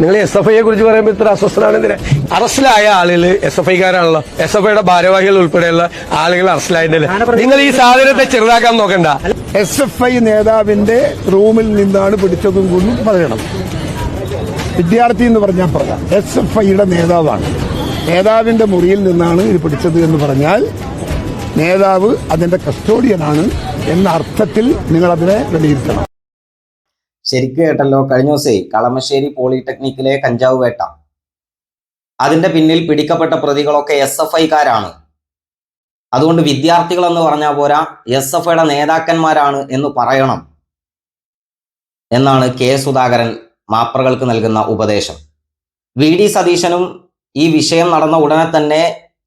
നിങ്ങൾ SFIയെ കുറിച്ച് പറയുമ്പോൾ ഇത്ര അസ്വസ്ഥനാണെന്തിനാ? അറസ്റ്റിലായ ആളുകൾ SFIക്കാരാണല്ലോ. SFIയുടെ ഭാരവാഹികൾ ഉൾപ്പെടെയുള്ള ആളുകൾ അറസ്റ്റിലായിട്ടില്ല. നിങ്ങൾ ഈ സാധനത്തെ ചെറുതാക്കാൻ നോക്കണ്ട. SFI നേതാവിന്റെ റൂമിൽ നിന്നാണ് പിടിച്ചതും കൂടി പറയണം. വിദ്യാർത്ഥി എന്ന് പറഞ്ഞാൽ പറയാം, SFIയുടെ നേതാവാണ്. നേതാവിന്റെ മുറിയിൽ നിന്നാണ് ഇത് പിടിച്ചത് എന്ന് പറഞ്ഞാൽ നേതാവ് അതിന്റെ കസ്റ്റോഡിയനാണ് എന്ന അർത്ഥത്തിൽ നിങ്ങൾ അതിനെ വിലയിരുത്തണം. ശരിക്കും കേട്ടല്ലോ, കഴിഞ്ഞ ദിവസേ കളമശ്ശേരി പോളിടെക്നിക്കിലെ കഞ്ചാവ് വേട്ട, അതിന്റെ പിന്നിൽ പിടിക്കപ്പെട്ട പ്രതികളൊക്കെ SFIക്കാരാണ്. അതുകൊണ്ട് വിദ്യാർത്ഥികൾ എന്ന് പറഞ്ഞാൽ പോരാ, SFIയുടെ നേതാക്കന്മാരാണ് എന്ന് പറയണം എന്നാണ് കെ സുധാകരൻ മാപ്രകൾക്ക് നൽകുന്ന ഉപദേശം. VD സതീശനും ഈ വിഷയം നടന്ന ഉടനെ തന്നെ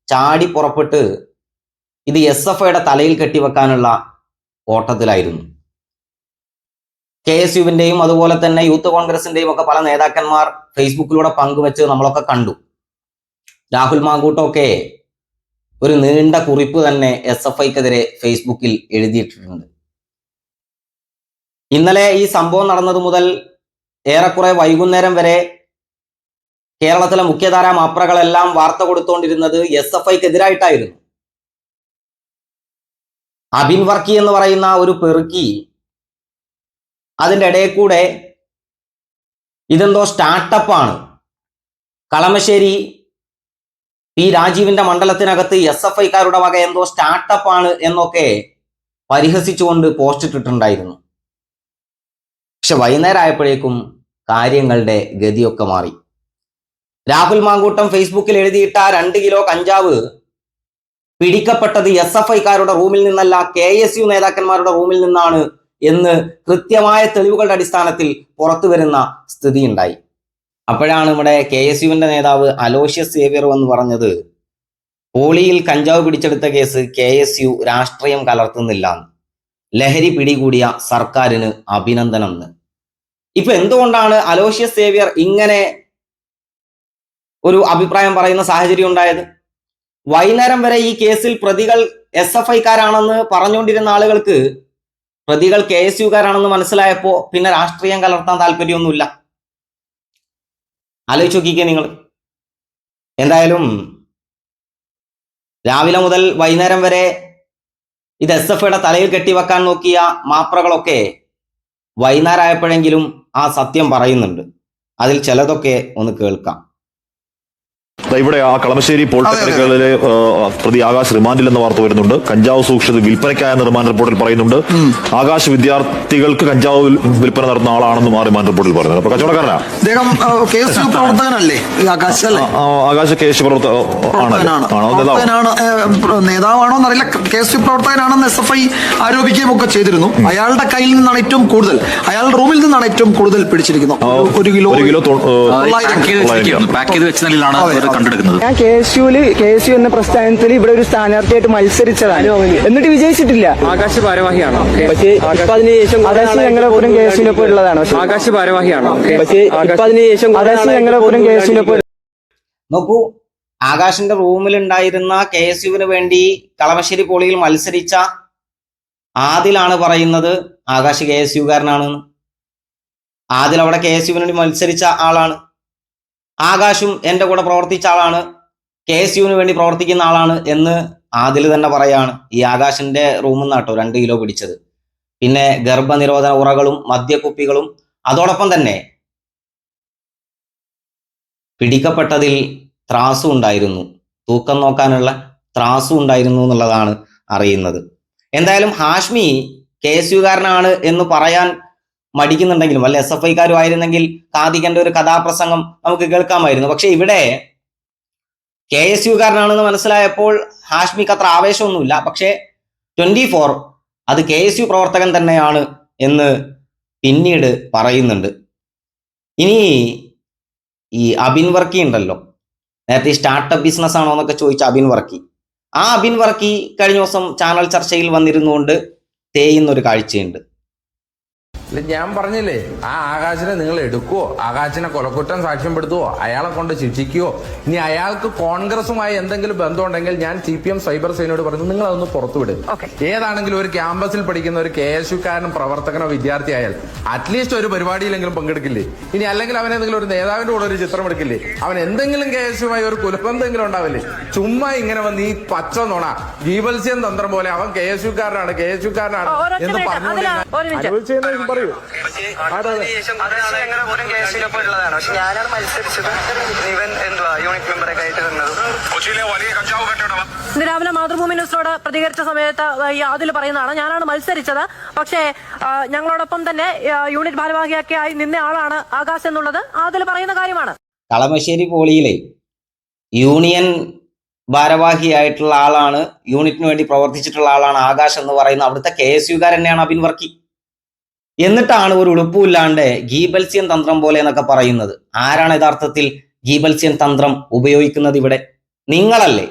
ചാടി പുറപ്പെട്ട് ഇത് SFIയുടെ തലയിൽ കെട്ടിവെക്കാനുള്ള ഓട്ടത്തിലായിരുന്നു. KSUവിന്റെയും അതുപോലെ തന്നെ യൂത്ത് കോൺഗ്രസിന്റെയും ഒക്കെ പല നേതാക്കന്മാർ ഫേസ്ബുക്കിലൂടെ പങ്കുവെച്ച് നമ്മളൊക്കെ കണ്ടു. രാഹുൽ മാങ്കൂട്ടമൊക്കെ ഒരു നീണ്ട കുറിപ്പ് തന്നെ SFIക്കെതിരെ ഫേസ്ബുക്കിൽ എഴുതിയിട്ടിട്ടുണ്ട്. ഇന്നലെ ഈ സംഭവം നടന്നത് മുതൽ ഏറെക്കുറെ വൈകുന്നേരം വരെ കേരളത്തിലെ മുഖ്യധാരാ മാപ്രകളെല്ലാം വാർത്ത കൊടുത്തുകൊണ്ടിരുന്നത് SFIക്കെതിരായിട്ടായിരുന്നു. അബിൻ വർക്കി എന്ന് പറയുന്ന ഒരു പെറുക്കി അതിൻ്റെ ഇടയിൽ കൂടെ ഇതെന്തോ സ്റ്റാർട്ടപ്പാണ്, കളമശ്ശേരി P രാജീവിന്റെ മണ്ഡലത്തിനകത്ത് SFIക്കാരുടെ വക എന്തോ സ്റ്റാർട്ടപ്പാണ് എന്നൊക്കെ പരിഹസിച്ചുകൊണ്ട് പോസ്റ്റ് ഇട്ടിട്ടുണ്ടായിരുന്നു. പക്ഷെ വൈകുന്നേരം ആയപ്പോഴേക്കും കാര്യങ്ങളുടെ ഗതിയൊക്കെ മാറി. രാഹുൽ മാങ്കൂട്ടം ഫേസ്ബുക്കിൽ എഴുതിയിട്ട 2 കിലോ കഞ്ചാവ് പിടിക്കപ്പെട്ടത് SFIക്കാരുടെ റൂമിൽ നിന്നല്ല, KSU നേതാക്കന്മാരുടെ റൂമിൽ നിന്നാണ് എന്ന് കൃത്യമായ തെളിവുകളുടെ അടിസ്ഥാനത്തിൽ പുറത്തു വരുന്ന സ്ഥിതി ഉണ്ടായി. അപ്പോഴാണ് ഇവിടെ KSUവിന്റെ നേതാവ് അലോഷ്യസ് സേവ്യർ എന്ന് പറഞ്ഞത്, പോളിയിൽ കഞ്ചാവ് പിടിച്ചെടുത്ത കേസ് KSU രാഷ്ട്രീയം കലർത്തുന്നില്ല, ലഹരി പിടികൂടിയ സർക്കാരിന് അഭിനന്ദനം എന്ന്. ഇപ്പൊ എന്തുകൊണ്ടാണ് അലോഷ്യസ് സേവ്യർ ഇങ്ങനെ ഒരു അഭിപ്രായം പറയുന്ന സാഹചര്യം ഉണ്ടായത്? വൈകുന്നേരം വരെ ഈ കേസിൽ പ്രതികൾ SFIക്കാരാണെന്ന് പറഞ്ഞുകൊണ്ടിരുന്ന ആളുകൾക്ക് പ്രതികൾ KSUക്കാരാണെന്ന് മനസ്സിലായപ്പോ പിന്നെ രാഷ്ട്രീയം കലർത്താൻ താല്പര്യമൊന്നുമില്ല. ആലോചിച്ച് നോക്കിക്കേ നിങ്ങൾ. എന്തായാലും രാവിലെ മുതൽ വൈകുന്നേരം വരെ ഇത് SFIയുടെ തലയിൽ കെട്ടിവെക്കാൻ നോക്കിയ മാപ്രകളൊക്കെ വൈകുന്നേരം ആയപ്പോഴെങ്കിലും ആ സത്യം പറയുന്നുണ്ട്. അതിൽ ചിലതൊക്കെ ഒന്ന് കേൾക്കാം. ഇവിടെ ആ കളമശ്ശേരി പോളിടെക്നിക്കുകളിലെ പ്രതി ആകാശ് റിമാൻഡിൽ എന്ന വാർത്ത വരുന്നുണ്ട്. കഞ്ചാവ് സൂക്ഷിച്ചത് വിൽപ്പനയ്ക്കായെന്ന് റിമാൻഡ് റിപ്പോർട്ടിൽ പറയുന്നുണ്ട്. ആകാശ് വിദ്യാർത്ഥികൾക്ക് കഞ്ചാവ് വിൽപ്പന നടത്തുന്ന ആളാണെന്നും ആ റിമാൻഡ് റിപ്പോർട്ടിൽ പറയുന്നത്. അപ്പൊ കച്ചവടക്കാരനാണ് അദ്ദേഹം. പ്രവർത്തകനല്ലേ ആകാശ്? ആകാശ് KSU നേതാവാണോ എന്നറിയില്ല, KSU പ്രവർത്തകനാണെന്ന് SFI ആരോപിക്കുകയും ഒക്കെ ചെയ്തിരുന്നു. അയാളുടെ കയ്യിൽ നിന്നാണ് ഏറ്റവും കൂടുതൽ, അയാളുടെ റൂമിൽ നിന്നാണ് ഏറ്റവും കൂടുതൽ പിടിച്ചിരിക്കുന്നത്. 1 കിലോ പാക്ക് ചെയ്ത് വെച്ച നിലയിലാണ് കണ്ടെടുക്കുന്നത്. ഞാൻ KSU എന്ന പ്രസ്ഥാനത്തിൽ ഇവിടെ ഒരു സ്ഥാനാർത്ഥിയായിട്ട് മത്സരിച്ചതാണ്, എന്നിട്ട് വിജയിച്ചിട്ടില്ല. ആകാശ് ഭാരവാഹിയാണോ? പക്ഷേ അതിനുശേഷം ഞങ്ങളെപ്പോഴും KSUവിനൊപ്പം ഉള്ളതാണ്. ആകാശ് ഭാരവാഹിയാണോ? പക്ഷേ അതിനുശേഷം ഞങ്ങളെപ്പോഴും KSUവിനൊപ്പം. നോക്കൂ, ആകാശിന്റെ റൂമിലുണ്ടായിരുന്ന KSUവിന് വേണ്ടി കളമശ്ശേരി പോളിയിൽ മത്സരിച്ച ആദിലാണ് പറയുന്നത് ആകാശ് KSUകാരനാണെന്ന്. ആദിൽ അവിടെ KSUവിന് വേണ്ടി മത്സരിച്ച ആളാണ്. ആകാശും എൻ്റെ കൂടെ പ്രവർത്തിച്ച ആളാണ്, KSUവിന് വേണ്ടി പ്രവർത്തിക്കുന്ന ആളാണ് എന്ന് ആദിൽ തന്നെ പറയാണ്. ഈ ആകാശിന്റെ റൂമിൽ നിന്നാട്ടോ 2 കിലോ പിടിച്ചത്. പിന്നെ ഗർഭനിരോധന ഉറകളും മദ്യക്കുപ്പികളും, അതോടൊപ്പം തന്നെ പിടിക്കപ്പെട്ടതിൽ ത്രാസും ഉണ്ടായിരുന്നു, തൂക്കം നോക്കാനുള്ള ത്രാസും ഉണ്ടായിരുന്നു എന്നുള്ളതാണ് അറിയുന്നത്. എന്തായാലും ഹാഷ്മി KSUകാരനാണ് എന്ന് പറയാൻ മടിക്കുന്നുണ്ടെങ്കിലും, വല്ല SFIക്കാരും ആയിരുന്നെങ്കിൽ കാതികന്റെ ഒരു കഥാപ്രസംഗം നമുക്ക് കേൾക്കാമായിരുന്നു. പക്ഷെ ഇവിടെ KSUകാരനാണെന്ന് മനസ്സിലായപ്പോൾ ഹാഷ്മിക്ക് അത്ര ആവേശമൊന്നുമില്ല. പക്ഷെ 24 അത് KSU പ്രവർത്തകൻ തന്നെയാണ് എന്ന് പിന്നീട് പറയുന്നുണ്ട്. ഇനി ഈ അബിൻ വർക്കി ഉണ്ടല്ലോ, നേരത്തെ സ്റ്റാർട്ടപ്പ് ബിസിനസ് ആണോ എന്നൊക്കെ ചോദിച്ച അബിൻ വർക്കി, ആ അബിൻ വർക്കി കഴിഞ്ഞ ദിവസം ചാനൽ ചർച്ചയിൽ വന്നിരുന്നുകൊണ്ട് തേയുന്നൊരു കാഴ്ചയുണ്ട്. ഞാൻ പറഞ്ഞില്ലേ, ആ ആകാശിനെ നിങ്ങൾ എടുക്കുവോ, ആകാശിനെ കൊലക്കുറ്റം സാക്ഷ്യപ്പെടുത്തുവോ, അയാളെ കൊണ്ട് ശിക്ഷിക്കുവോ, ഇനി അയാൾക്ക് കോൺഗ്രസുമായി എന്തെങ്കിലും ബന്ധമുണ്ടെങ്കിൽ ഞാൻ CPM സൈബർ സേനയോട് പറഞ്ഞു നിങ്ങൾ അതൊന്ന് പുറത്തുവിടും. ഏതാണെങ്കിലും ഒരു ക്യാമ്പസിൽ പഠിക്കുന്ന ഒരു KSUക്കാരനും പ്രവർത്തകനോ വിദ്യാർത്ഥി ആയാൽ അറ്റ്ലീസ്റ്റ് ഒരു പരിപാടിയിലെങ്കിലും പങ്കെടുക്കില്ലേ? ഇനി അല്ലെങ്കിൽ അവൻ ഏതെങ്കിലും ഒരു നേതാവിന്റെ കൂടെ ഒരു ചിത്രം എടുക്കില്ലേ? അവൻ എന്തെങ്കിലും KSUമായി ഒരു കുലബന്ധമെങ്കിലും ഉണ്ടാവില്ലേ? ചുമ്മാ ഇങ്ങനെ വന്ന് ഈ പച്ച നുണ ഗീബൽസ്യൻ തന്ത്രം പോലെ അവൻ KSUക്കാരനാണ് എന്ന് പറഞ്ഞു. പറയൂ. ഞാനാണ് മത്സരിച്ചത്. ഇവൻ എന്തുവാ യൂണിറ്റ് മെമ്പറൊക്കെ ആയിട്ട് നിന്നത്. ഇന്ന് രാവിലെ മാതൃഭൂമി ന്യൂസിനോട് പ്രതികരിച്ച സമയത്ത് ഈ ആദിൽ പറയുന്നതാണ്, ഞാനാണ് മത്സരിച്ചത്, പക്ഷേ ഞങ്ങളോടൊപ്പം തന്നെ യൂണിറ്റ് ഭാരവാഹിയൊക്കെ ആയി നിന്ന ആളാണ് ആകാശ് എന്നുള്ളത് ആദിൽ പറയുന്ന കാര്യമാണ്. കളമശ്ശേരി പോളിയിലെ യൂണിയൻ ഭാരവാഹിയായിട്ടുള്ള ആളാണ്, യൂണിറ്റിന് വേണ്ടി പ്രവർത്തിച്ചിട്ടുള്ള ആളാണ് ആകാശ് എന്ന് പറയുന്ന അവിടുത്തെ KSUകാരൻ തന്നെയാണ് അബിൻ വർക്കി. എന്നിട്ടാണ് ഒരു ഉളുപ്പുമില്ലാണ്ട് ഗീബൽസ്യൻ തന്ത്രം പോലെ എന്നൊക്കെ പറയുന്നത്. ആരാണ് യഥാർത്ഥത്തിൽ ഗീബൽസ്യൻ തന്ത്രം ഉപയോഗിക്കുന്നത് ഇവിടെ? നിങ്ങളല്ലേ.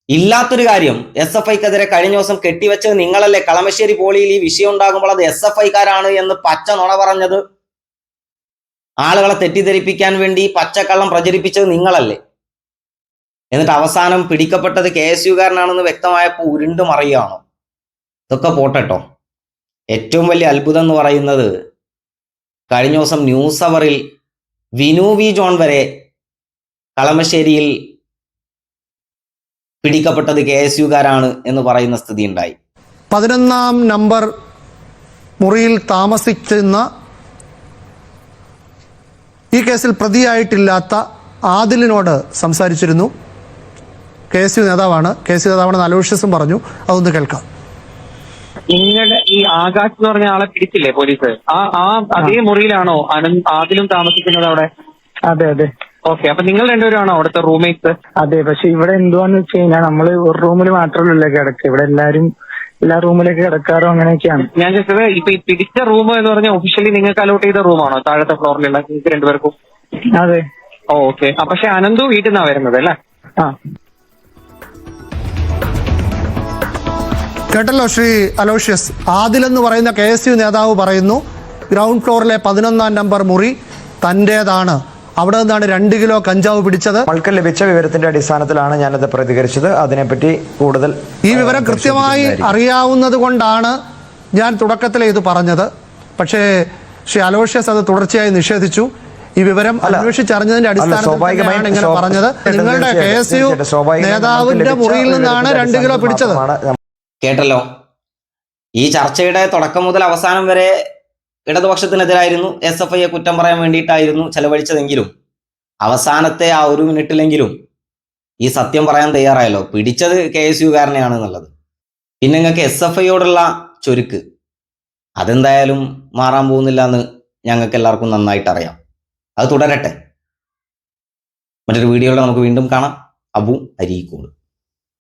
ഇല്ലാത്തൊരു കാര്യം SFIക്കെതിരെ കഴിഞ്ഞ ദിവസം കെട്ടിവെച്ചത് നിങ്ങളല്ലേ. കളമശ്ശേരി പോളിയിൽ ഈ വിഷയം ഉണ്ടാകുമ്പോൾ അത് SFIക്കാരാണ് എന്ന് പച്ച നുണ പറഞ്ഞത്, ആളുകളെ തെറ്റിദ്ധരിപ്പിക്കാൻ വേണ്ടി പച്ചക്കള്ളം പ്രചരിപ്പിച്ചത് നിങ്ങളല്ലേ. എന്നിട്ട് അവസാനം പിടിക്കപ്പെട്ടത് KSUകാരനാണെന്ന് വ്യക്തമായപ്പോൾ ഉരുണ്ടു മറിയുകയാണോ? ഇതൊക്കെ പോട്ടെട്ടോ. ഏറ്റവും വലിയ അത്ഭുതം എന്ന് പറയുന്നത് കഴിഞ്ഞ ദിവസം ന്യൂസ് അവറിൽ വിനു വി ജോൺ വരെ കളമശ്ശേരിയിൽ പിടിക്കപ്പെട്ടത് KSUകാരാണ് എന്ന് പറയുന്ന സ്ഥിതി ഉണ്ടായി. 11-ാം നമ്പർ മുറിയിൽ താമസിക്കുന്ന ഈ കേസിൽ പ്രതിയായിട്ടില്ലാത്ത ആദിലിനോട് സംസാരിച്ചിരുന്നു. KSU നേതാവാണെന്ന് അലോഷ്യസും പറഞ്ഞു. അതൊന്ന് കേൾക്കാം. നിങ്ങളുടെ ഈ ആകാശ് എന്ന് പറഞ്ഞ ആളെ പിടിച്ചില്ലേ പോലീസ്? അതേ മുറിയിലാണോ ആദിലും താമസിക്കുന്നത് അവിടെ? അതെ അതെ. ഓക്കെ, അപ്പൊ നിങ്ങൾ രണ്ടുപേരാണോ അവിടുത്തെ റൂംമേറ്റ്സ്? അതെ, പക്ഷെ ഇവിടെ എന്തുവാന്ന് വെച്ച് കഴിഞ്ഞാൽ നമ്മള് ഒരു റൂമിൽ മാത്രമല്ല കിടക്കുക, ഇവിടെ എല്ലാരും എല്ലാ റൂമിലേക്ക് കിടക്കാറോ അങ്ങനെയൊക്കെയാണ്. ഞാൻ ചോദിച്ചത് ഇപ്പൊ ഈ പിടിച്ച റൂം എന്ന് പറഞ്ഞാൽ ഒഫീഷ്യലി നിങ്ങൾക്ക് അലോട്ട് ചെയ്ത റൂമാണോ താഴത്തെ ഫ്ലോറിലുള്ള നിങ്ങൾക്ക് രണ്ടുപേർക്കും? അതെ. ഓക്കെ, പക്ഷെ അനന്തു വീട്ടിൽ നിന്നാണ് വരുന്നത് അല്ലേ? ആ കേട്ടല്ലോ ശ്രീ അലോഷ്യസ്. ആദിൽ എന്ന് പറയുന്ന KSU നേതാവ് പറയുന്നു ഗ്രൗണ്ട് ഫ്ലോറിലെ 11-ാം നമ്പർ മുറി തന്റേതാണ്, അവിടെ നിന്നാണ് 2 കിലോ കഞ്ചാവ് പിടിച്ചത്. നമ്മൾക്ക് ലഭിച്ച വിവരത്തിന്റെ അടിസ്ഥാനത്തിലാണ് ഞാനത് പ്രതികരിച്ചത്. അതിനെപ്പറ്റി കൂടുതൽ ഈ വിവരം കൃത്യമായി അറിയാവുന്നത് കൊണ്ടാണ് ഞാൻ തുടക്കത്തിലെ ഇത് പറഞ്ഞത്. പക്ഷേ ശ്രീ അലോഷ്യസ് അത് തുടർച്ചയായി നിഷേധിച്ചു. ഈ വിവരം അന്വേഷിച്ചറിഞ്ഞതിന്റെ അടിസ്ഥാനത്തിലാണ് ഇങ്ങനെ പറഞ്ഞത്. നിങ്ങളുടെ KSU നേതാവിന്റെ മുറിയിൽ നിന്നാണ് 2 കിലോ പിടിച്ചത്. കേട്ടല്ലോ. ഈ ചർച്ചയുടെ തുടക്കം മുതൽ അവസാനം വരെ ഇടതുപക്ഷത്തിനെതിരായിരുന്നു, SFIയെ കുറ്റം പറയാൻ വേണ്ടിയിട്ടായിരുന്നു ചെലവഴിച്ചതെങ്കിലും അവസാനത്തെ ആ 1 മിനിറ്റിലെങ്കിലും ഈ സത്യം പറയാൻ തയ്യാറായല്ലോ. പിടിച്ചത് KSUകാരനെയാണ് എന്നുള്ളത്. പിന്നെ നിങ്ങൾക്ക് SFIയോടുള്ള ചൊരുക്ക് അതെന്തായാലും മാറാൻ പോകുന്നില്ല എന്ന് ഞങ്ങൾക്ക് എല്ലാവർക്കും നന്നായിട്ട് അറിയാം. അത് തുടരട്ടെ. മറ്റൊരു വീഡിയോയിൽ നമുക്ക് വീണ്ടും കാണാം. അബു അരീക്കോട്.